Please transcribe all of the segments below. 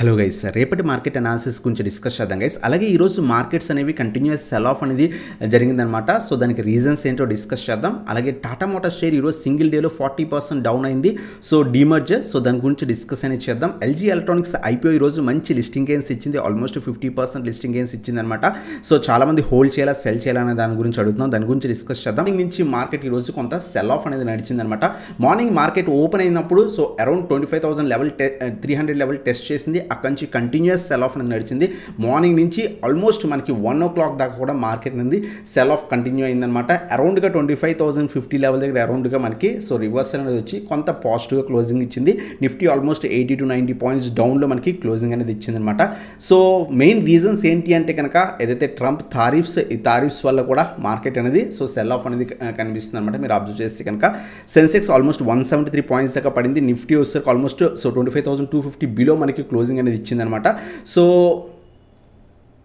Hello guys, రేపటి market analysis గురించి discuss చేద్దాం గైస్. అలాగే ఈరోజు మార్కెట్స్ అనేవి కంటిన్యూస్ సెల్ ఆఫ్ అనేది జరిగిందనమాట. సో దానికి రీజన్స్ ఏంటో డిస్కస్ చేద్దాం. అలాగే టాటా మోటార్స్ షేర్ ఈరోజు సింగిల్ డేలో 40% డౌన్ అయింది. సో డీమర్జర్, సో దాని గురించి డిస్కస్ అనేది చేద్దాం. ఎల్జీ ఎలక్ట్రానిక్స్ ఐపీఓ ఈరోజు మంచి లిస్టింగ్ గెయిన్స్ ఇచ్చింది, ఆల్మోస్ట్ 50% లిస్టింగ్ గెయిన్స్ ఇచ్చిందనమాట. సో చాలామంది హోల్డ్ చేయాలా సెల్ చేయాలనే దాని గురించి అడుగుతున్నాం, దాని గురించి డిస్కస్ చేద్దాం. మార్నింగ్ నుంచి మార్కెట్ ఈరోజు కొంత సెల్ ఆఫ్ అనేది నడిచిందనమాట. మార్నింగ్ మార్కెట్ ఓపెన్ అయినప్పుడు so around 25,000 level 300 level test చేసింది. అక్కడి నుంచి కంటిన్యూస్ సెల్ ఆఫ్ అనేది నడిచింది. మార్నింగ్ నుంచి ఆల్మోస్ట్ మనకి 1 o'clock దాకా కూడా మార్కెట్ అనేది సెల్ ఆఫ్ కంటిన్యూ అయిందనమాట. అరౌండ్గా 25,050 లెవెల్ దగ్గర అరౌండ్గా మనకి సో రివర్సల్ అనేది వచ్చి కొంత పాజిటివ్గా క్లోజింగ్ ఇచ్చింది. నిఫ్టీ ఆల్మోస్ట్ 80 to 90 పాయింట్స్ డౌన్లో మనకి క్లోజింగ్ అనేది ఇచ్చిందనమాట. సో మెయిన్ రీజన్స్ ఏంటి అంటే కనుక ఏదైతే ట్రంప్ టారిఫ్స్ వల్ల కూడా మార్కెట్ అనేది సో సెల్ ఆఫ్ అనేది కనిపిస్తుంది అనమాట. మీరు అబ్జర్వ్ చేస్తే కనుక సెన్సెక్స్ ఆల్మోస్ట్ 173 పాయింట్స్ దాకా పడింది. నిఫ్టీ వచ్చేసరికి ఆల్మోస్ట్ సో 25,250 బిలో మనకి క్లోజింగ్ అనేది ఇచ్చిందనమాట. సో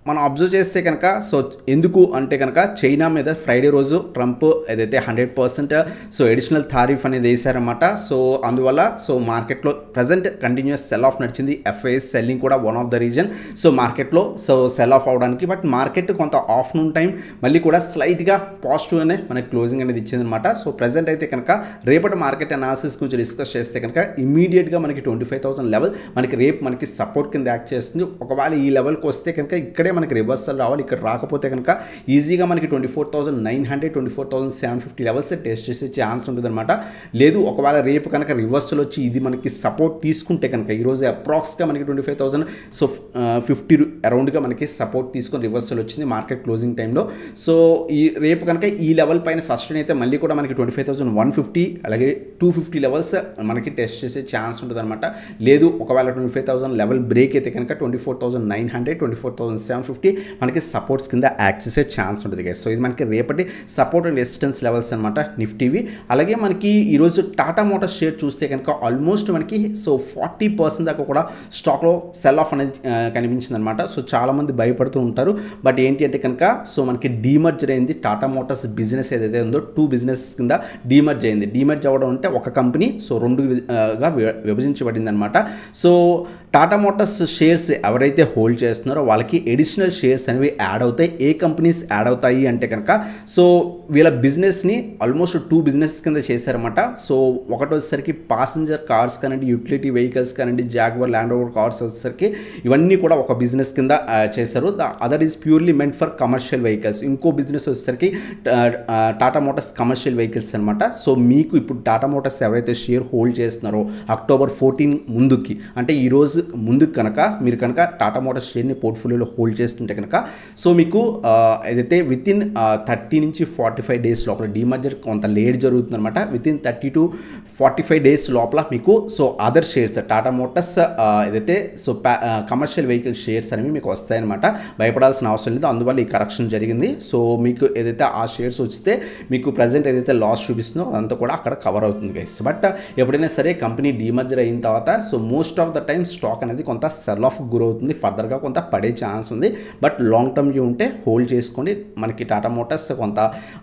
మనం అబ్జర్వ్ చేస్తే కనుక సో ఎందుకు అంటే కనుక చైనా మీద ఫ్రైడే రోజు ట్రంప్ ఏదైతే 100% సో అడిషనల్ టారిఫ్ అనేది వేశారన్నమాట. సో అందువల్ల సో మార్కెట్లో ప్రజెంట్ కంటిన్యూస్ సెల్ ఆఫ్ నడిచింది. ఎఫ్ఐఎస్ సెల్లింగ్ కూడా one of the reason so మార్కెట్లో సో సెల్ ఆఫ్ అవడానికి. బట్ మార్కెట్ కొంత ఆఫ్టర్నూన్ టైం మళ్ళీ కూడా స్లైట్గా పాజిటివ్గానే మనకి క్లోజింగ్ అనేది ఇచ్చిందనమాట. సో ప్రజెంట్ అయితే కనుక రేపటి మార్కెట్ అనాలిసిస్ గురించి డిస్కస్ చేస్తే కనుక ఇమీడియట్గా మనకి 25,000 లెవెల్ మనకి రేపు మనకి సపోర్ట్ కింద యాక్ట్ చేస్తుంది. ఒకవేళ ఈ లెవెల్కి వస్తే కనుక ఇక్కడే మనకి రివర్సల్ రావాలి. ఇక్కడ రాకపోతే కనుక ఈజీగా మనకి 24,900 24,750 లెవెల్స్ టెస్ట్ చేసే ఛాన్స్ ఉంటుంది అనమాట. లేదు ఒకవేళ రేపు కనుక రివర్సల్ వచ్చి ఇది మనకి సపోర్ట్ తీసుకుంటే కనుక ఈరోజు అప్రాక్స్గా మనకి 25,000 సో 50 అరౌండ్గా మనకి సపోర్ట్ తీసుకొని రివర్సల్ వచ్చింది మార్కెట్ క్లోజింగ్ టైంలో. సో ఈ రేపు కనుక ఈ లెవెల్ పైన సస్టైన్ అయితే మళ్ళీ కూడా మనకి 25,150 అలాగే 250 లెవెల్స్ మనకి టెస్ట్ చేసే ఛాన్స్ ఉంటుంది అనమాట. లేదు ఒకవేళ 25,000 లెవెల్ బ్రేక్ అయితే కనుక 24,900 24,750 మనకి సపోర్ట్స్ కింద యాక్ట్ చేసే ఛాన్స్ ఉంటుంది గైస్. సో ఇది మనకి రేపటి సపోర్ట్ అండ్ రెసిస్టెన్స్ లెవెల్స్ అనమాట నిఫ్టీవి. అలాగే మనకి ఈరోజు టాటా మోటార్స్ షేర్ చూస్తే కనుక ఆల్మోస్ట్ మనకి సో 40% దాకా కూడా స్టాక్లో సెల్ ఆఫ్ అనేది కనిపించింది అనమాట. సో చాలామంది భయపడుతూ ఉంటారు. బట్ ఏంటి అంటే కనుక సో మనకి డీమర్జర్ అయింది. టాటా మోటార్స్ బిజినెస్ ఏదైతే ఉందో 2 బిజినెస్ కింద డీమర్జ్ అయింది. డీమర్జ్ అవ్వడం అంటే ఒక కంపెనీ సో 2గా విభజించబడింది అనమాట. సో టాటా మోటార్స్ షేర్స్ ఎవరైతే హోల్డ్ చేస్తున్నారో వాళ్ళకి ఎడిషనల్ షేర్స్ అనేవి యాడ్ అవుతాయి. ఏ కంపెనీస్ యాడ్ అవుతాయి అంటే కనుక సో వీళ్ళ బిజినెస్ని ఆల్మోస్ట్ 2 బిజినెస్ కింద చేశారన్నమాట. సో ఒకటి వచ్చేసరికి ప్యాసింజర్ కార్స్ కానివ్వండి, యూటిలిటీ వెహికల్స్ కానివ్వండి, జాగ్వర్ ల్యాండ్ రోవర్ కార్స్ వచ్చేసరికి ఇవన్నీ కూడా ఒక బిజినెస్ కింద చేశారు. The other is purely meant for commercial vehicles. ఇంకో బిజినెస్ వచ్చేసరికి టాటా మోటార్స్ కమర్షియల్ వెహికల్స్ అనమాట. సో మీకు ఇప్పుడు టాటా మోటార్స్ ఎవరైతే షేర్ హోల్డ్ చేస్తున్నారో October 14 ముందుకి అంటే ఈరోజు ముందుకు కనుక మీరు కనుక టాటా మోటార్స్ షేర్ని పోర్ట్ఫోలియోలో హోల్డ్ చేస్తుంటే కనుక సో మీకు ఏదైతే వితిన్ 30 నుంచి 45 డేస్ లోపల డీమర్జర్ కొంత లేట్ జరుగుతుంది అనమాట. వితిన్ 30 to 45 డేస్ లోపల మీకు so other shares Tata Motors ఏదైతే సో కమర్షియల్ వెహికల్ షేర్స్ అనేవి మీకు వస్తాయన్నమాట. భయపడాల్సిన అవసరం లేదు. అందువల్ల ఈ కరెక్షన్ జరిగింది. సో మీకు ఏదైతే ఆ షేర్స్ వస్తే మీకు ప్రజెంట్ ఏదైతే లాస్ చూపిస్తుందో అదంతా కూడా అక్కడ కవర్ అవుతుంది గైస్. బట్ ఎప్పుడైనా సరే కంపెనీ డీమర్జర్ అయిన తర్వాత so most of the time stock అనేది కొంత సెల్ ఆఫ్ గురవుతుంది. ఫర్దర్గా కొంత పడే ఛాన్స్ ఉంది. బట్ లాంగ్ టర్మ్ వ్యూ ఉంటే హోల్డ్ చేసుకోండి. మనకి టాటా మోటార్స్ కొంత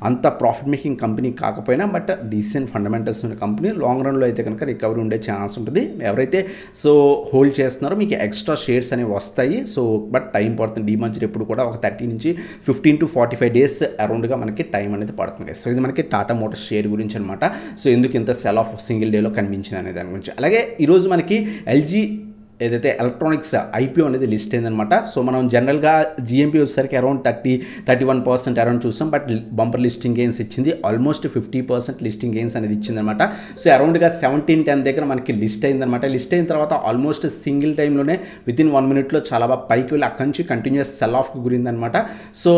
అంత ప్రాఫిట్ మేకింగ్ కంపెనీ కాకపోయినా బట్ డీసెంట్ ఫండమెంటల్స్ ఉన్న కంపెనీ. లాంగ్ రన్లో అయితే కనుక రికవరీ ఉండే ఛాన్స్ ఉంటుంది. ఎవరైతే సో హోల్డ్ చేస్తున్నారో మీకు ఎక్స్ట్రా షేర్స్ అనేవి వస్తాయి. సో బట్ టైం పడుతుంది. డీమర్జర్ ఎప్పుడు కూడా ఒక 30 నుంచి 15 to 45 డేస్ అరౌండ్గా మనకి టైం అనేది పడుతుంది. సో ఇది మనకి టాటా మోటార్స్ షేర్ గురించి అనమాట. సో ఎందుకు ఇంత సెల్ ఆఫ్ సింగిల్ డేలో కనిపించింది అనే దాని గురించి. అలాగే ఈరోజు మనకి ఎల్జీ ఏదైతే ఎలక్ట్రానిక్స్ ఐపీఓ అనేది లిస్ట్ అయిందనమాట. సో మనం జనరల్గా జిఎంపీ వచ్చేసరికి అరౌండ్ 31% అరౌండ్ చూస్తాం. బట్ బంపర్ లిస్టింగ్ గెయిన్స్ ఇచ్చింది. ఆల్మోస్ట్ 50% లిస్టింగ్ గెయిన్స్ అనేది ఇచ్చిందనమాట. సో అరౌండ్గా 1710 దగ్గర మనకి లిస్ట్ అయిందనమాట. లిస్ట్ అయిన తర్వాత ఆల్మోస్ట్ సింగిల్ టైంలోనే వితిన్ 1 minute చాలా బాగా పైకి వెళ్ళి అక్కడి నుంచి కంటిన్యూస్ సెల్ ఆఫ్కి గురిందనమాట. సో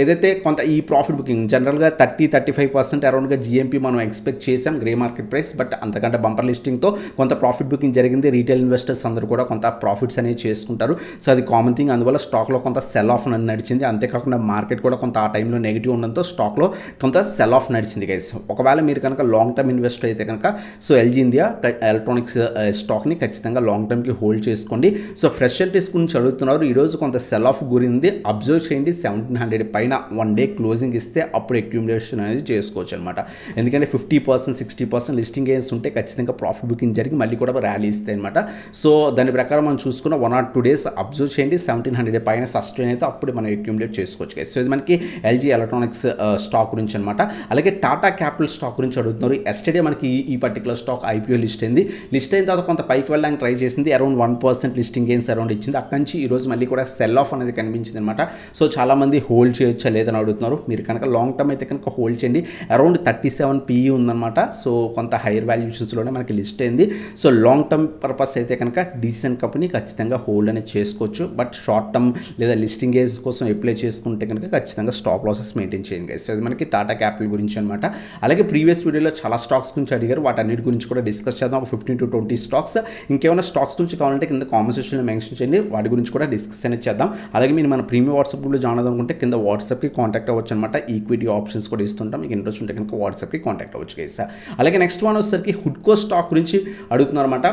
ఏదైతే కొంత ఈ ప్రాఫిట్ బుకింగ్ జనరల్గా 30-35% అరౌండ్గా జిఎంపీ మనం ఎక్స్పెక్ట్ చేసాం గ్రే మార్కెట్ ప్రైస్. బట్ అంతకంటే బంపర్ లిస్టింగ్తో కొంత ప్రాఫిట్ బుకింగ్ జరిగింది. రీటైల్ ఇన్వెస్టర్స్ అందరూ కూడా కొంత ప్రాఫిట్స్ అనేవి చేసుకుంటారు. సో అది కామన్ థింగ్. అందువల్ల స్టాక్లో కొంత సెల్ ఆఫ్ నడిచింది. అంతేకాకుండా మార్కెట్ కూడా కొంత ఆ టైంలో నెగిటివ్ ఉండడంతో స్టాక్లో కొంత సెల్ ఆఫ్ నడిచింది గైస్. ఒకవేళ మీరు కనుక లాంగ్ టర్మ్ ఇన్వెస్టర్ అయితే కనుక సో ఎల్జీ ఇండియా ఎలక్ట్రానిక్స్ స్టాక్ని ఖచ్చితంగా లాంగ్ టర్మ్కి హోల్డ్ చేసుకోండి. సో ఫ్రెష్ ఎంట్రీస్ గురించి అడుగుతున్నారు. ఈరోజు కొంత సెల్ ఆఫ్ గురింది. అబ్జర్వ్ చేయండి. 1700 పైన 1 day క్లోజింగ్ ఇస్తే అప్పుడు అక్యూములేషన్ అనేది చేసుకోవచ్చు అనమాట. ఎందుకంటే 50% 60% లిస్టింగ్ గెయిన్స్ ఉంటే ఖచ్చితంగా ప్రాఫిట్ బుకింగ్ జరిగి మళ్ళీ కూడా ర్యాలీ ఇస్తాయి అనమాట. సో దాని ప్రకారం మనం చూసుకున్న 1 or 2 days అబ్జర్వ్ చేయండి. 1700 పైన సస్టైన్ అయితే అప్పుడు మనం అక్యూములేట్ చేసుకోవచ్చు గైస్. సో ఇది మనకి ఎల్జీ ఎలక్ట్రానిక్స్ స్టాక్ గురించి అనమాట. అలాగే టాటా క్యాపిటల్ స్టాక్ గురించి అడుగుతున్నారు. ఎస్టర్డే మనకి ఈ పర్టికులర్ స్టాక్ ఐపీఓ లిస్ట్ అయింది. లిస్ట్ అయిన తర్వాత కొంత పైకి వెళ్ళడానికి ట్రై చేసింది. అరౌండ్ 1% లిస్టింగ్ గెయిన్స్ అరౌండ్ ఇచ్చింది. అక్కడి నుంచి ఈరోజు మళ్ళీ కూడా సెల్ ఆఫ్ అనేది కనిపించింది అనమాట. సో చాలామంది హోల్డ్ చేయొచ్చా లేదని అడుగుతున్నారు. మీరు కనుక లాంగ్ టర్మ్ అయితే కనుక హోల్డ్ చేయండి. అరౌండ్ 37 PE ఉందన్నమాట. సో కొంత హైయర్ వాల్యూషన్స్లోనే మనకి లిస్ట్ అయింది. సో లాంగ్ టర్మ్ పర్పస్ అయితే కనుక డీసెంట్ కంపెనీ ఖచ్చితంగా హోల్డ్ అనేది చేసుకోవచ్చు. బట్ షార్ట్ టర్మ్ లేదా లిస్టింగ్ గేజ్ కోసం అప్లై చేసుకుంటే కనుక ఖచ్చితంగా స్టాప్ లాసెస్ మెయింటైన్ చేయండి. సో ఇది మనకి టాటా క్యాపిటల్ గురించి అనమాట. అలాగే ప్రీవియస్ వీడియోలో చాలా స్టాక్స్ గురించి అడిగారు. వాటన్నిటి గురించి కూడా డిస్కస్ చేద్దాం. ఒక 15 to 20 స్టాక్స్. ఇంకేమైనా స్టాక్స్ గురించి కావాలంటే కింద కామెంట్ సెక్షన్లో మెన్షన్ చేయండి. వాటి గురించి కూడా డిస్కస్ అనేది చేద్దాం. అలాగే మీరు మన ప్రీమియం వాట్సాప్ గ్రూప్లో జాయిన్ అవ్వాలనుకుంటే కింద వాట్సాప్కి కాంటాక్ట్ అవ్వచ్చు అనమాట. ఈక్విటీ ఆప్షన్స్ కూడా ఇస్తుంటాం. మీకు ఇంట్రెస్ట్ ఉంటే కనుక వాట్సాప్కి కాంటాక్ట్ అవ్వచ్చు గైస్. అలాగే నెక్స్ట్ వన్ వచ్చేసరికి హుడ్కో స్టాక్ గురించి అడుగుతున్నారు అనమాట.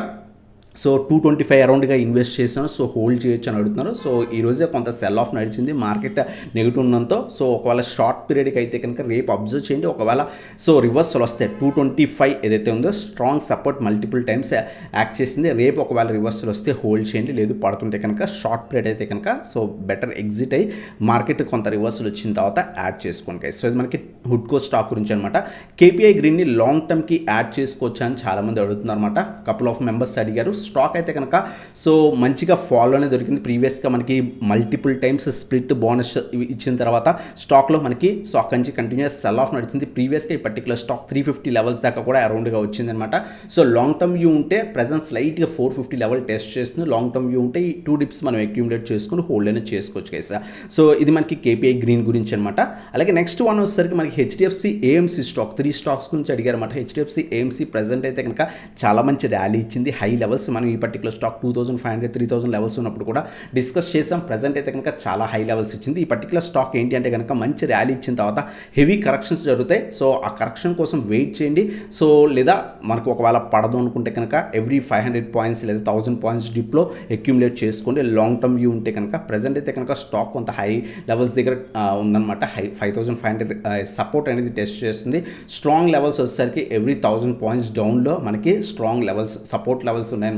సో 225 అరౌండ్గా ఇన్వెస్ట్ చేశాను. సో హోల్డ్ చేయొచ్చు అని అడుగుతున్నారు. సో ఈరోజే కొంత సెల్ ఆఫ్ నడిచింది మార్కెట్ నెగిటివ్ ఉన్నంతో. సో ఒకవేళ షార్ట్ పీరియడ్కి అయితే కనుక రేపు అబ్జర్వ్ చేయండి. ఒకవేళ సో రివర్సల్ వస్తే 225 ఏదైతే ఉందో strong support multiple times act చేసింది. రేపు ఒకవేళ రివర్సల్ వస్తే హోల్డ్ చేయండి. లేదు పడుతుంటే కనుక షార్ట్ పీరియడ్ అయితే కనుక సో బెటర్ ఎగ్జిట్ అయ్యి మార్కెట్ కొంత రివర్సల్ వచ్చిన తర్వాత యాడ్ చేసుకోండి. సో ఇది మనకి హుడ్కో స్టాక్ గురించి అనమాట. కేపీఐ గ్రీన్ని లాంగ్ టర్మ్కి యాడ్ చేసుకోవచ్చా అని చాలామంది అడుగుతున్నారు అనమాట. కపుల్ ఆఫ్ మెంబర్స్ అడిగారు. స్టాక్ అయితే కనుక సో మంచిగా ఫాలో అనేది దొరికింది. ప్రీవియస్గా మనకి మల్టిపుల్ టైమ్స్ స్ప్లిట్ బోనస్ ఇచ్చిన తర్వాత స్టాక్లో మనకి సో అక్కడి నుంచి కంటిన్యూస్ సెల్ ఆఫ్ నడిచింది. ప్రీవియస్గా ఈ పర్టికులర్ స్టాక్ 350 లెవెల్స్ దాకా కూడా అరౌండ్గా వచ్చింది అనమాట. సో లాంగ్ టర్మ్ వ్యూ ఉంటే ప్రెజెంట్ స్లైట్గా 450 లెవెల్ టెస్ట్ చేస్తుంది. లాంగ్ టర్మ్ వ్యూ ఉంటే ఈ 2 డిప్స్ మనం అక్యూములేట్ చేసుకుని హోల్డ్ అనేది చేసుకోవచ్చు గైస్. సో ఇది మనకి కేపీఐ గ్రీన్ గురించి అనమాట. అలాగే నెక్స్ట్ వన్ వచ్చేసరికి మనకి హెచ్డిఎఫ్సి ఏఎంసీ స్టాక్ 3 స్టాక్స్ గురించి అడిగారు అనమాట. హెచ్డిఎఫ్సి ఏఎంసీ ప్రెజెంట్ అయితే కనుక చాలా మంచి ర్యాలీ ఇచ్చింది. హై లెవెల్స్ మనం ఈ పర్టికులర్ స్టాక్ 2500 3000 లెవెల్స్ ఉన్నప్పుడు కూడా డిస్కస్ చేసాం. ప్రెజెంట్ అయితే కనుక చాలా హై లెవెల్స్ ఇచ్చింది. ఈ పర్టికులర్ స్టాక్ ఏంటి అంటే కనుక మంచి ర్యాలీ ఇచ్చిన తర్వాత హెవీ కరెక్షన్స్ జరుగుతాయి. సో ఆ కరెక్షన్ కోసం వెయిట్ చేయండి. సో లేదా మనకు ఒకవేళ పడదు అనుకుంటే కనుక ఎవ్రీ 500 పాయింట్స్ లేదా 1000 పాయింట్స్ డిప్లో అక్యూములేట్ చేసుకోండి. లాంగ్ టర్మ్ వ్యూ ఉంటే కనుక ప్రెజెంట్ అయితే కనుక స్టాక్ కొంత హై లెవెల్స్ దగ్గర ఉందన్నమాట. 5500 సపోర్ట్ అనేది టెస్ట్ చేస్తుంది. స్ట్రాంగ్ లెవెల్స్ వచ్చేసరికి ఎవ్రీ 1000 పాయింట్స్ డౌన్లో మనకి స్ట్రాంగ్ లెవెల్స్ సపోర్ట్ లెవెల్స్ ఉన్నాయన్నమాట.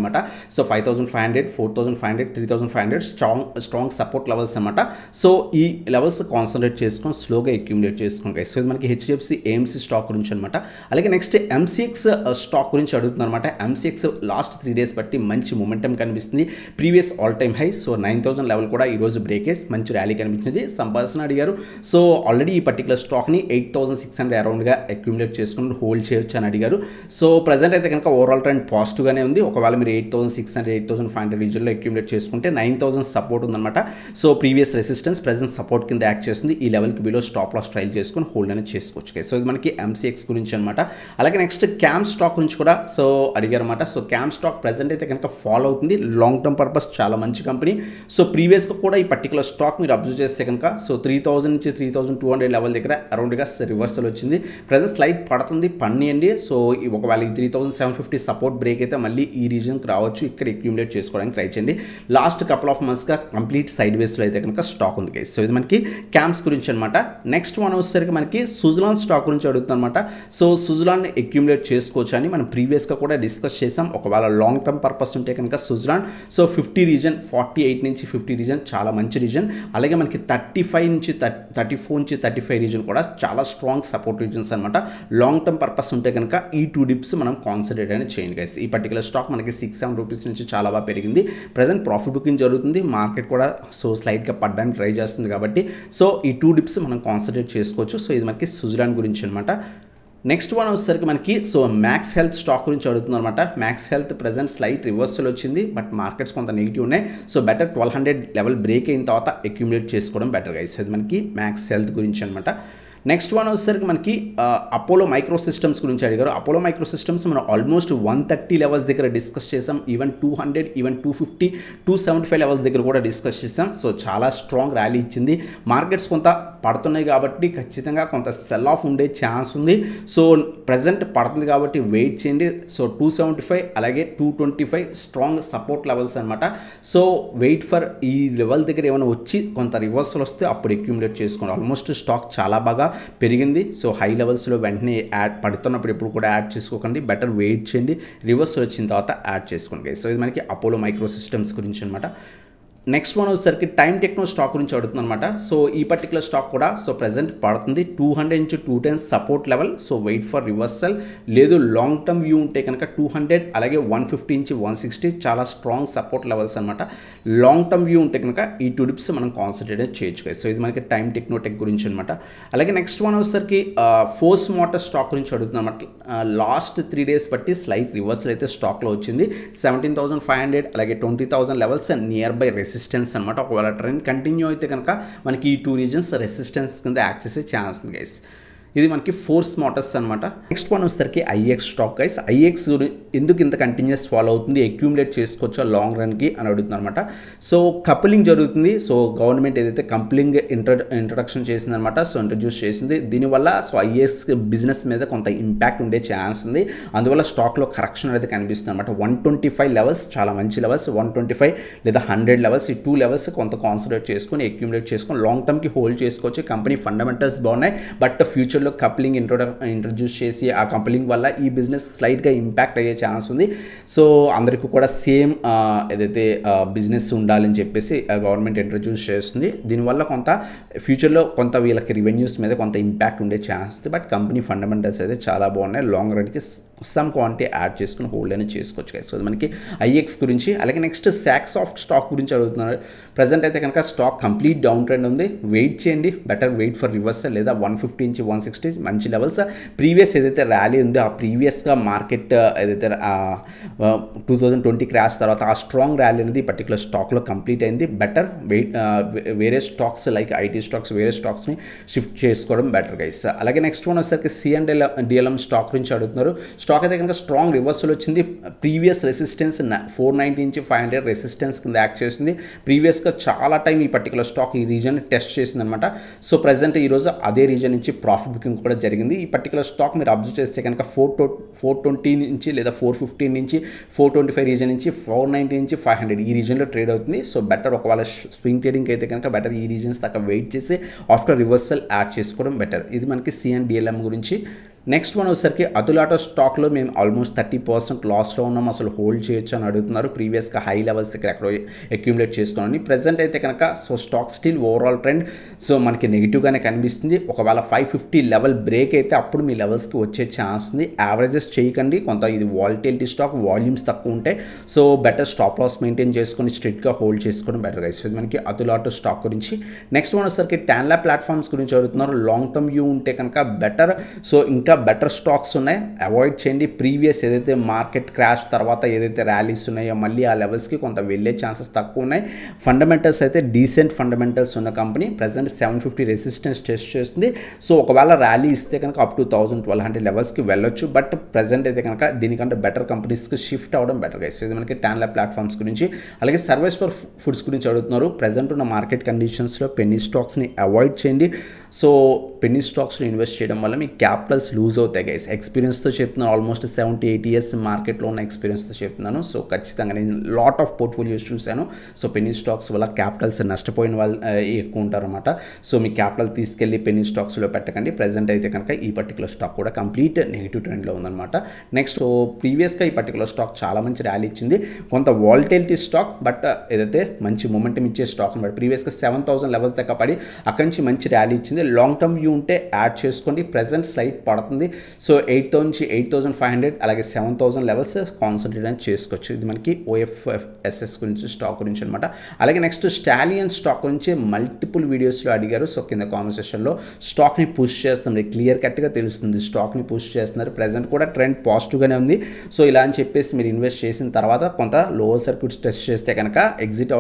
సో 5500 4500 3500 స్ట్రాంగ్ సపోర్ట్ లెవెల్స్ అనమాట. సో ఈ లెవెల్స్ కాన్సన్ట్రేట్ చేసుకొని స్లోగా అక్యూములేట్ చేసుకోండి. సో ఇది మనకి హెచ్డిఎఫ్సి ఏఎంసీ స్టాక్ గురించి అనమాట. అలాగే నెక్స్ట్ ఎంసీఎక్స్ స్టాక్ గురించి అడుగుతున్నారు అనమాట. ఎంసీఎక్స్ లాస్ట్ 3 days బట్టి మంచి మొమెంటం కనిపిస్తుంది. Previous all time high so 9000 level కూడా ఈరోజు బ్రేకేజ్ మంచి ర్యాలీ కనిపించింది. సంపాదన అడిగారు. సో ఆల్రెడీ ఈ పర్టికులర్ స్టాక్ని 8600 అరౌండ్గా అక్యూములేట్ చేసుకుని హోల్డ్ చేయొచ్చు అని అడిగారు. సో ప్రజెంట్ అయితే కనుక ఓవరాల్ ట్రెండ్ పాజిటివ్గానే ఉంది. ఒకవేళ మీరు 8600 8500 రీజన్లో అక్యూములేట్ చేసుకుంటే 9000 సపోర్ట్ ఉందన్నమాట. So previous resistance present support కింద యాక్ట్ చేస్తుంది. ఈ లెవెల్కి బిలో స్టాప్ లాస్ ట్రైల్ చేసుకుని హోల్డ్ అనేది చేసుకోవచ్చు. సో ఇది మనకి ఎంసీఎక్స్ గురించి అనమాట. అలాగే నెక్స్ట్ క్యామ్ స్టాక్ గురించి కూడా సో అడిగారు అనమాట. సో క్యామ్ స్టాక్ ప్రెజెంట్ అయితే కనుక ఫాలో అవుతుంది. లాంగ్ టర్మ్ పర్పస్ చాలా మంచి కంపెనీ. సో ప్రీవియస్గా కూడా ఈ పర్టికులర్ స్టాక్ మీరు అబ్జర్వ్ చేస్తే కనుక సో 3000 నుంచి 3200 లెవెల్ దగ్గర అరౌండ్గా రివర్సల్ వచ్చింది. ప్రెజెంట్ స్లైడ్ పడుతుంది పనియండి. సో ఒకవేళ ఈ 3750 సపోర్ట్ బ్రేక్ అయితే మళ్ళీ ఈ రీజన్కి రావచ్చు. ఇక్కడ అక్యూములేట్ చేసుకోవడానికి ట్రై చేయండి. లాస్ట్ కపుల్ ఆఫ్ మంత్స్గా కంప్లీట్ సైడ్ వేస్లో అయితే కనుక స్టాక్ ఉంది గైస్. సో ఇది మనకి క్యామ్స్ గురించి అనమాట. నెక్స్ట్ వన్ వచ్చేసరికి మనకి సుజలాన్ స్టాక్ గురించి అడుగుతుంది అనమాట. సో సుజలాన్ అక్యూములేట్ చేసుకోవచ్చు అని మనం ప్రీవియస్గా కూడా డిస్కస్ చేసాం. ఒకవేళ లాంగ్ టర్మ్ పర్పస్ ఉంటే కనుక సుజలాన్ సో 50 రీజన్ 48 నుంచి 50 రీజన్ చాలా మంచి రీజన్. అలాగే మనకి 35 నుంచి 34 నుంచి 35 రీజన్ కూడా చాలా స్ట్రాంగ్ సపోర్ట్ రీజన్స్ అనమాట. లాంగ్ టర్మ్ పర్పస్ ఉంటే కనుక ఈ 2 డిప్స్ మనం కాన్సన్ట్రేట్ అనేది చేయండి గైస్. ఈ పర్టికులర్ స్టాక్ మనకి 6-7 రూపీస్ నుంచి చాలా బాగా పెరిగింది. ప్రజెంట్ ప్రాఫిట్ బుకింగ్ జరుగుతుంది. మార్కెట్ కూడా సో స్లైడ్గా పడడానికి ట్రై చేస్తుంది కాబట్టి సో ఈ 2 డిప్స్ మనం కాన్సన్ట్రేట్ చేసుకోవచ్చు. సో ఇది మనకి సుజలాన్ గురించి అనమాట. నెక్స్ట్ వన్ వచ్చేసరికి మనకి సో మ్యాక్స్ హెల్త్ స్టాక్ గురించి అడుగుతుంది అనమాట. Max health present slight reversal వచ్చింది. బట్ మార్కెట్స్ కొంత నెగిటివ్ ఉన్నాయి. సో బెటర్ 1200 లెవెల్ బ్రేక్ అయిన తర్వాత అక్యూములేట్ చేసుకోవడం బెటర్ గైస్. ఇది మనకి మ్యాక్స్ హెల్త్ గురించి అనమాట. నెక్స్ట్ వన్ వచ్చేసరికి మనకి అపోలో మైక్రో సిస్టమ్స్ గురించి అడిగారు. అపోలో మైక్రో సిస్టమ్స్ మనం ఆల్మోస్ట్ 130 లెవెల్స్ దగ్గర డిస్కస్ చేసాం. ఈవెన్ 200 ఈవెన్ 250 275 లెవెల్స్ దగ్గర కూడా డిస్కస్ చేసాం. సో చాలా స్ట్రాంగ్ ర్యాలీ ఇచ్చింది. మార్కెట్స్ కొంత పడుతున్నాయి కాబట్టి ఖచ్చితంగా కొంత సెల్ ఆఫ్ ఉండే ఛాన్స్ ఉంది. సో ప్రజెంట్ పడుతుంది కాబట్టి వెయిట్ చేయండి. సో 275 అలాగే 225 స్ట్రాంగ్ సపోర్ట్ లెవెల్స్ అనమాట. సో వెయిట్ ఫర్ ఈ లెవెల్ దగ్గర ఏమైనా వచ్చి కొంత రివర్సల్ వస్తే అప్పుడు అక్యూములేట్ చేసుకోండి. ఆల్మోస్ట్ స్టాక్ చాలా బాగా పెరిగింది. సో హై లెవెల్స్లో వెంటనే యాడ్ పడుతున్నప్పుడు ఎప్పుడు కూడా యాడ్ చేసుకోకండి, బెటర్ వెయిట్ చేయండి, రివర్సల్ వచ్చిన తర్వాత యాడ్ చేసుకోండి గైస్. సో ఇది మనకి అపోలో మైక్రో సిస్టమ్స్ గురించి అనమాట. నెక్స్ట్ వన్ వచ్చేసరికి టైమ్ టెక్నో స్టాక్ గురించి అడుగుతుంది అనమాట. సో ఈ పర్టికులర్ స్టాక్ కూడా సో ప్రజెంట్ పడుతుంది 200 నుంచి 210 support level. So wait for reversal. లేదు లాంగ్ టర్మ్ వ్యూ ఉంటే కనుక 200 అలాగే 150 నుంచి 160 చాలా స్ట్రాంగ్ సపోర్ట్ లెవెల్స్ అనమాట. లాంగ్ టర్మ్ వ్యూ ఉంటే కనుక ఈ 2 డిప్స్ మనం కాన్సన్ట్రేట్ చేయొచ్చు. సో ఇది మనకి టైమ్ టెక్నో టెక్ గురించి అనమాట. అలాగే నెక్స్ట్ వన్ వచ్చేసరికి ఫోర్స్ మోటార్ స్టాక్ గురించి అడుగుతుంది అనమాట. లాస్ట్ 3 డేస్ బట్టి స్లైట్ రివర్సల్ అయితే స్టాక్లో వచ్చింది. 17,500 అలాగే 20,000 లెవెల్స్ నియర్ బై రెసిస్టెన్స్ అనమాట. ఒకవేళ ట్రెండ్ కంటిన్యూ అయితే కనుక మనకి ఈ 2 రీజన్స్ రెసిస్టెన్స్ కింద యాక్ట్ చేసే ఛాన్స్ ఉంది గైస్. ఇది మనకి ఫోర్స్ మోటార్స్ అనమాట. నెక్స్ట్ వన్ వచ్చేసరికి ఐఎక్స్ స్టాక్ గైస్. ఐఎక్స్ ఎందుకు ఇంత కంటిన్యూస్ ఫాలో అవుతుంది, అక్యూములేట్ చేసుకోవచ్చా లాంగ్ రన్కి అని అడుగుతుంది అనమాట. సో కపులింగ్ జరుగుతుంది. సో గవర్నమెంట్ ఏదైతే కపులింగ్ ఇంట్రడక్షన్ చేసిందనమాట, సో ఇంట్రడ్యూస్ చేసింది. దీనివల్ల సో ఐఎక్స్ బిజినెస్ మీద కొంత ఇంపాక్ట్ ఉండే ఛాన్స్ ఉంది. అందువల్ల స్టాక్లో కరెక్షన్ అనేది కనిపిస్తుంది అనమాట. 125 లెవెల్స్ చాలా మంచి లెవెల్స్, 125 లేదా 100 లెవెల్స్, ఈ 2 లెవెల్స్ కొంత కాన్సన్ట్రేట్ చేసుకొని అక్యూములేట్ చేసుకొని లాంగ్ టర్మ్కి హోల్డ్ చేసుకోవచ్చు. కంపెనీ ఫండమెంటల్స్ బాగున్నాయి, బట్ ఫ్యూచర్ కప్లింగ్ ఇంట్రడ్యూస్ చేసి ఆ కప్లింగ్ వల్ల ఈ బిజినెస్ స్లైట్గా ఇంపాక్ట్ అయ్యే ఛాన్స్ ఉంది. సో అందరికీ కూడా సేమ్ ఏదైతే బిజినెస్ ఉండాలని చెప్పేసి గవర్నమెంట్ ఇంట్రడ్యూస్ చేస్తుంది. దీనివల్ల కొంత ఫ్యూచర్లో కొంత వీళ్ళకి రెవెన్యూస్ మీద కొంత ఇంపాక్ట్ ఉండే ఛాన్స్ ఉంది. బట్ కంపెనీ ఫండమెంటల్స్ అయితే చాలా బాగున్నాయి. లాంగ్ రన్కి సమ్ క్వాంటిటీ యాడ్ చేసుకుని హోల్డ్ అనేది చేసుకోవచ్చు. సో మనకి ఐఎక్స్ గురించి. అలాగే నెక్స్ట్ సాక్సాఫ్ట్ స్టాక్ గురించి అడుగుతున్నారు. ప్రజెంట్ అయితే కనుక స్టాక్ కంప్లీట్ డౌన్ ట్రెండ్ ఉంది, వెయిట్ చేయండి, బెటర్ వెయిట్ ఫర్ రివర్సల్ లేదా 150 నుంచి 160 మంచి లెవెల్స్. ప్రీవియస్ ఏదైతే ర్యాలీ ఉందో ఆ ప్రీవియస్గా మార్కెట్ ఏదైతే 2020 క్రాష్ తర్వాత ఆ స్ట్రాంగ్ ర్యాలీ అనేది పర్టికులర్ స్టాక్లో కంప్లీట్ అయింది. బెటర్ వెయిట్ వేరే స్టాక్స్ లైక్ ఐటీ స్టాక్స్ వేరే స్టాక్స్ని షిఫ్ట్ చేసుకోవడం బెటర్ గైస్. అలాగే నెక్స్ట్ వన్ వచ్చేసరికి C&DLM స్టాక్ గురించి అడుగుతున్నారు. స్టాక్ అయితే కనుక స్ట్రాంగ్ రివర్సల్ వచ్చింది. ప్రీవియస్ రెసిస్టెన్స్ 490 నుంచి 500 రెసిస్టెన్స్ కింద యాక్ట్ చేసింది. ప్రీవియస్గా చాలా టైం ఈ పర్టికులర్ స్టాక్ ఈ రీజన్ టెస్ట్ చేసింది అనమాట. సో ప్రజెంట్ ఈరోజు అదే రీజన్ నుంచి ప్రాఫిట్ బుకింగ్ కూడా జరిగింది. ఈ పర్టికులర్ స్టాక్ మీరు అబ్జర్వ్ చేస్తే కనుక 420 నుంచి లేదా 415 నుంచి 425 రీజన్ నుంచి 490 నుంచి 500 ఈ రీజన్లో ట్రేడ్ అవుతుంది. సో బెటర్ ఒకవేళ స్వింగ్ ట్రేడింగ్ అయితే కనుక బెటర్ ఈ రీజన్స్ దాకా వెయిట్ చేసి ఆఫ్టర్ రివర్సల్ యాడ్ చేసుకోవడం బెటర్. ఇది మనకి C&DLM గురించి. నెక్స్ట్ వన్ వచ్చేసరికి అతులాటో స్టాక్లో మేము ఆల్మోస్ట్ 30% లాస్లో ఉన్నాం, అసలు హోల్డ్ చేయొచ్చు అని అడుగుతున్నారు. ప్రీవియస్గా హై లెవెల్స్ దగ్గర ఎక్కడో అక్యూములేట్ చేసుకోవాలని. ప్రజెంట్ అయితే కనుక so stock still overall trend so మనకి నెగిటివ్గానే కనిపిస్తుంది. ఒకవేళ 550 లెవెల్ బ్రేక్ అయితే అప్పుడు మీ లెవెల్స్కి వచ్చే ఛాన్స్ ఉంది. యావరేజెస్ చేయకండి, కొంత ఇది వాలిటిలిటీ స్టాక్, వాల్యూమ్స్ తక్కువ ఉంటాయి. So better stop loss maintain చేసుకొని స్ట్రిక్ట్గా హోల్డ్ చేసుకోవడం బెటర్ గైస్. ఇది మనకి అతులాటో స్టాక్ గురించి. నెక్స్ట్ వన్ వచ్చేసరికి టాన్లా ప్లాట్ఫామ్స్ గురించి అడుగుతున్నారు. లాంగ్ టర్మ్ వ్యూ ఉంటే కనుక బెటర్. సో ఇంకా బెటర్ స్టాక్స్ ఉన్నాయి, అవాయిడ్ చేయండి. ప్రీవియస్ ఏదైతే మార్కెట్ క్రాష్ తర్వాత ఏదైతే ర్యాలీస్ ఉన్నాయో మళ్ళీ ఆ లెవెల్స్కి కొంత వెళ్ళే ఛాన్సెస్ తక్కువ ఉన్నాయి. ఫండమెంటల్స్ అయితే డీసెంట్ ఫండమెంటల్స్ ఉన్న కంపెనీ. ప్రజెంట్ 750 రెసిస్టెన్స్ టెస్ట్ చేస్తుంది. సో ఒకవేళ ర్యాలీ ఇస్తే కనుక అప్ టు 1200 లెవెల్స్కి వెళ్ళొచ్చు. బట్ ప్రజెంట్ అయితే కనుక దీనికంటే బెటర్ కంపెనీస్కి షిఫ్ట్ అవ్వడం బెటర్ గైస్. ఇది మనకి టాన్లా ప్లాట్ఫామ్స్ గురించి. అలాగే సర్వీస్ ఫర్ ఫుడ్స్ గురించి అడుగుతున్నారు. ప్రజెంట్ ఉన్న మార్కెట్ కండిషన్స్లో పెన్నీ స్టాక్స్ని అవాయిడ్ చేయండి. సో పెన్నీ స్టాక్స్లో ఇన్వెస్ట్ చేయడం వల్ల మీ క్యాపిటల్స్ లూజ్ అవుతాయి గైస్. ఎక్స్పీరియన్స్తో చెప్తున్నాను, ఆల్మోస్ట్ 70-80 ఇయర్స్ మార్కెట్లో ఉన్న ఎక్స్పీరియన్స్తో చెప్తున్నాను. సో ఖచ్చితంగా నేను లాట్ ఆఫ్ పోర్ట్ఫోలియోస్ చూశాను. సో పెన్నీ స్టాక్స్ వల్ల క్యాపిటల్స్ నష్టపోయిన వాళ్ళు ఎక్కువ ఉంటారన్నమాట. సో మీ క్యాపిటల్ తీసుకెళ్ళి పెన్నీ స్టాక్స్లో పెట్టకండి. ప్రజెంట్ అయితే కనుక ఈ పర్టికులర్ స్టాక్ కూడా కంప్లీట్ నెగిటివ్ ట్రెండ్లో ఉందన్నమాట. నెక్స్ట్ ప్రీవియస్గా ఈ పర్టికులర్ స్టాక్ చాలా మంచి ర్యాలీ ఇచ్చింది. కొంత వాలిటిలిటీ స్టాక్, బట్ ఏదైతే మంచి మొమెంటం ఇచ్చే స్టాక్ అనమాట. ప్రీవియస్గా 7000 లెవెల్స్ దాకా పడి అక్కడి నుంచి మంచి ర్యాలీ ఇచ్చింది. లాంగ్ టర్మ్ వ్యూ ఉంటే యాడ్ చేసుకోండి. ప్రజెంట్ స్లైట్ పడుతుంది. సో 8,000 నుంచి 8,500 అలాగే 7,000 లెవెల్స్ కాన్సన్ట్రేట్ అని చేసుకోవచ్చు. ఇది మనకి OFSS గురించి స్టాక్ గురించి అనమాట. అలాగే నెక్స్ట్ స్టాలియన్ స్టాక్ గురించి మల్టిపుల్ వీడియోస్లో అడిగారు. సో కింద కామెంట్ సెక్షన్లో స్టాక్ని పుష్ చేస్తుంది, క్లియర్ కట్గా తెలుస్తుంది స్టాక్ని పుష్ చేస్తున్నారు. ప్రజెంట్ కూడా ట్రెండ్ పాజిటివ్గానే ఉంది. సో ఇలా అని చెప్పేసి మీరు ఇన్వెస్ట్ చేసిన తర్వాత కొంత లోవర్ సర్క్యూట్స్ టెస్ట్ చేస్తే కనుక ఎగ్జిట్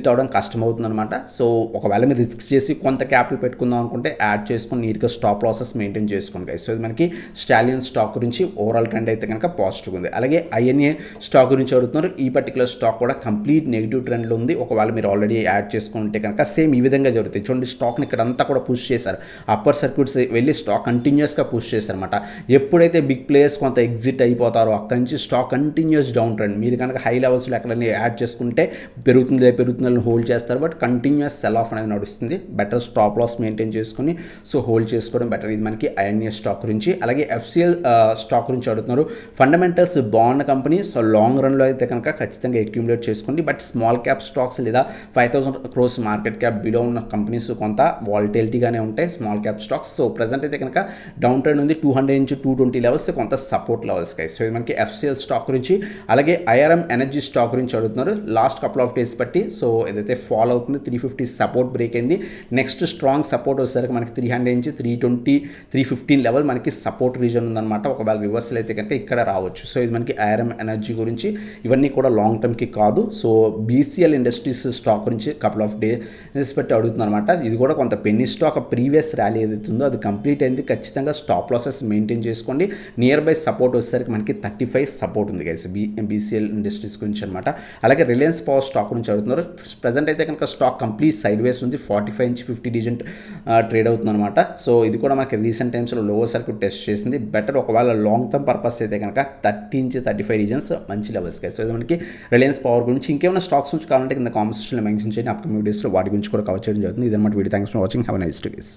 అవ్వడం కష్టం అవుతుందన్నమాట. సో ఒకవేళ మీరు రిస్క్ చేసి కొంత క్యాపిటల్ పెట్టుకుందాం అనుకుంటే యాడ్ చేసుకొని నీట్గా స్టాప్ లాసెస్ మెయింటైన్ చేసుకోండి. చేసుకోండి గైస్. సో ఇది మనకి స్టాలియన్ స్టాక్ గురించి ఓవరాల్ ట్రెండ్ అయితే కనుక పాజిటివ్ ఉంది. అలాగే ఐఎన్ఏ స్టాక్ గురించి అడుగుతున్నారు. ఈ పర్టికులర్ స్టాక్ కూడా కంప్లీట్ నెగిటివ్ ట్రెండ్లో ఉంది. ఒకవేళ మీరు ఆల్రెడీ యాడ్ చేసుకుంటే కనుక సేమ్ ఈ విధంగా జరుగుతుంది. చూడండి స్టాక్ని ఇక్కడ అంతా కూడా పుష్ చేశారు. అప్పర్ సర్క్యూట్స్ వెళ్ళి స్టాక్ కంటిన్యూస్గా పుష్ చేశారన్నమాట. ఎప్పుడైతే బిగ్ ప్లేయర్స్ కొంత ఎగ్జిట్ అయిపోతారో అక్కడి నుంచి స్టాక్ కంటిన్యూస్ డౌన్ ట్రెండ్. మీరు కనుక హై లెవెల్స్లో ఎక్కడైనా యాడ్ చేసుకుంటే పెరుగుతుందని హోల్డ్ చేస్తారు. బట్ కంటిన్యూస్ సెల్ ఆఫ్ అనేది నడుస్తుంది. బెటర్ స్టాప్ లాస్ మెయింటైన్ చేసుకుని సో హోల్డ్ చేసుకోవడం బెటర్. ఇది మనకి ఐఎన్ఏ స్టాక్ గురించి. అలాగే ఎఫ్సిఎల్ స్టాక్ గురించి అడుగుతున్నారు. ఫండమెంటల్స్ బాగున్న కంపెనీ. సో లాంగ్ రన్లో అయితే కనుక ఖచ్చితంగా అక్యూములేట్ చేసుకోండి. బట్ స్మాల్ క్యాప్ స్టాక్స్ లేదా 5000 crores మార్కెట్ క్యాప్ బిలో ఉన్న కంపెనీస్ కొంత వాలటిలిటీగానే ఉంటాయి small cap stocks. So present అయితే కనుక డౌన్ ట్రెండ్ ఉంది. 200 నుంచి 220 లెవెల్స్ కొంత సపోర్ట్ లెవెల్స్ గైస్. సో ఇది మనకి ఎఫ్సిఎల్ స్టాక్ గురించి. అలాగే ఐఆర్ఎం ఎనర్జీ స్టాక్ గురించి అడుగుతున్నారు. లాస్ట్ కపుల్ ఆఫ్ డేస్ బట్టి సో ఏదైతే ఫాలో అవుతుంది 350 సపోర్ట్ బ్రేక్ అయింది. నెక్స్ట్ స్ట్రాంగ్ సపోర్ట్ వచ్చేసరికి మనకి 300 నుంచి 320 315 లెవెల్ మనకి సపోర్ట్ రీజన్ ఉందన్నమాట. ఒకవేళ రివర్సల్ అయితే కనుక ఇక్కడ రావచ్చు. సో ఇది మనకి ఐఆర్ఎం ఎనర్జీ గురించి. ఇవన్నీ కూడా లాంగ్ టర్మ్కి కాదు. సో బీసీఎల్ ఇండస్ట్రీస్ స్టాక్ గురించి కపుల్ ఆఫ్ డేస్ బట్టి అడుగుతుంది అనమాట. ఇది కూడా కొంత పెన్నీ స్టాక్ ప్రీవియస్ ర్యాలీ ఏదైతే ఉందో అది కంప్లీట్ అయింది. ఖచ్చితంగా స్టాప్ లాసెస్ మెయింటైన్ చేసుకోండి. నియర్ బై సపోర్ట్ వచ్చేసరికి మనకి 35 సపోర్ట్ ఉంది గైస్ బీసీఎల్ ఇండస్ట్రీస్ గురించి అనమాట. అలాగే రిలయన్స్ పవర్ స్టాక్ గురించి అడుగుతున్నారు. ప్రజెంట్ అయితే కనుక స్టాక్ కంప్లీట్ సైడ్ వేస్ ఉంది. 45 నుంచి 50 డిజిట్ ట్రేడ్ అవుతుంది అనమాట. సో ఇది కూడా మనకి రీసెంట్ టైమ్స్లో లోవర్ సర్క్యూట్ టెస్ట్ చేసింది. బెటర్ ఒకవేళ లాంగ్ టర్మ్ పర్పస్ అయితే కనుక 30 నుంచి 35 రీజన్స్ మంచి లెవెల్స్ గైస్. సో ఇది మనకి రిలయన్స్ పవర్ గురించి. ఇంకేమైనా స్టాక్స్ నుంచి కావాలంటే కింద కామెంట్ సెక్షన్లో మెన్షన్ చేయండి. అప్కమింగ్ వీడియోస్లో వాటి గురించి కూడా కవర్ చేయడం జరుగుతుంది. ఇదన్నమాట video. Thanks for watching. Have a nice day guys.